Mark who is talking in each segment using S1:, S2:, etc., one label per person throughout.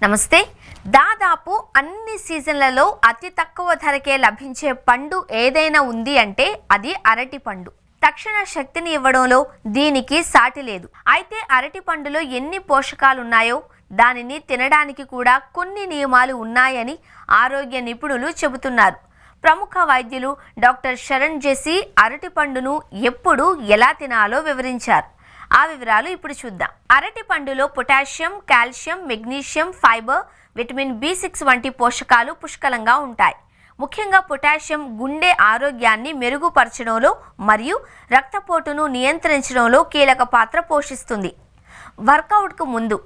S1: నమస్తే. దాదాపు అన్ని సీజన్లలో అతి తక్కువ ధరకే లభించే పండు ఏదైనా ఉంది అంటే అది అరటి పండు. తక్షణ శక్తిని ఇవ్వడంలో దీనికి సాటి లేదు. అయితే అరటి పండులో ఎన్ని పోషకాలు ఉన్నాయో దానిని తినడానికి కూడా కొన్ని నియమాలు ఉన్నాయని ఆరోగ్య నిపుణులు చెబుతున్నారు. ప్రముఖ వైద్యులు డాక్టర్ శరణ్ జెసి అరటి పండును ఎప్పుడు ఎలా తినాలో వివరించారు. ఆ వివరాలు ఇప్పుడు చూద్దాం. అరటి పండులో potassium, calcium, magnesium, fibre, vitamin B6 వంటి పోషకాలు పుష్కలంగా ఉంటాయి. ముఖ్యంగా పొటాషియం గుండె ఆరోగ్యాన్ని మెరుగుపరచడంలో మరియు రక్తపోటును నియంత్రించడంలో కీలక పాత్ర పోషిస్తుంది. వర్కౌట్కు ముందు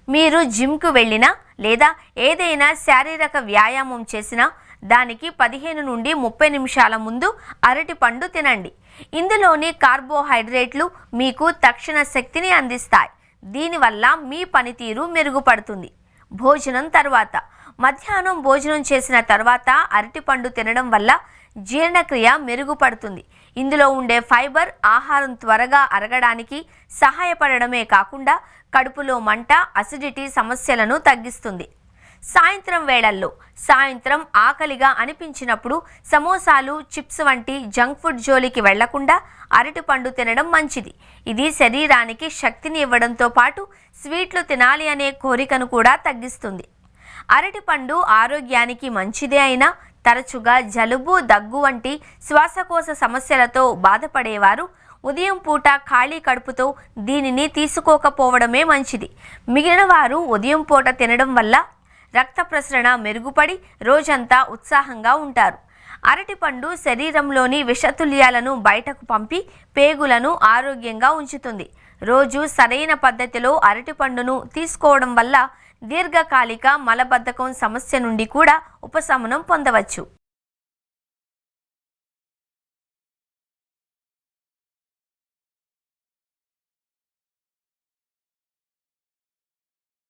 S1: మీరు జిమ్కు వెళ్ళినా లేదా ఏదైనా శారీరక వ్యాయామం చేసినా దానికి 15 నుండి 30 నిమిషాల ముందు అరటి పండు తినండి. ఇందులోని కార్బోహైడ్రేట్లు మీకు తక్షణ శక్తిని అందిస్తాయి. దీనివల్ల మీ పనితీరు మెరుగుపడుతుంది. భోజనం తర్వాత మధ్యాహ్నం భోజనం చేసిన తర్వాత అరటిపండు తినడం వల్ల జీర్ణక్రియ మెరుగుపడుతుంది. ఇందులో ఉండే ఫైబర్ ఆహారం త్వరగా అరగడానికి సహాయపడడమే కాకుండా కడుపులో మంట, అసిడిటీ సమస్యలను తగ్గిస్తుంది. సాయంత్రం వేళల్లో సాయంత్రం ఆకలిగా అనిపించినప్పుడు సమోసాలు, చిప్స్ వంటి జంక్ ఫుడ్ జోలికి వెళ్లకుండా అరటిపండు తినడం మంచిది. ఇది శరీరానికి శక్తిని ఇవ్వడంతో పాటు స్వీట్లు తినాలి అనే కోరికను కూడా తగ్గిస్తుంది. అరటిపండు ఆరోగ్యానికి మంచిదే అయినా తరచుగా జలుబు, దగ్గు వంటి శ్వాసకోశ సమస్యలతో బాధపడేవారు ఉదయం పూట ఖాళీ కడుపుతో దీనిని తీసుకోకపోవడమే మంచిది. మిగిలిన వారు ఉదయం పూట తినడం వల్ల రక్త ప్రసరణ మెరుగుపడి రోజంతా ఉత్సాహంగా ఉంటారు. అరటిపండు శరీరంలోని విషతుల్యాలను బయటకు పంపి పేగులను ఆరోగ్యంగా ఉంచుతుంది. రోజు సరైన పద్ధతిలో అరటిపండును తీసుకోవడం వల్ల దీర్ఘకాలిక మలబద్ధకం సమస్య నుండి కూడా ఉపశమనం పొందవచ్చు.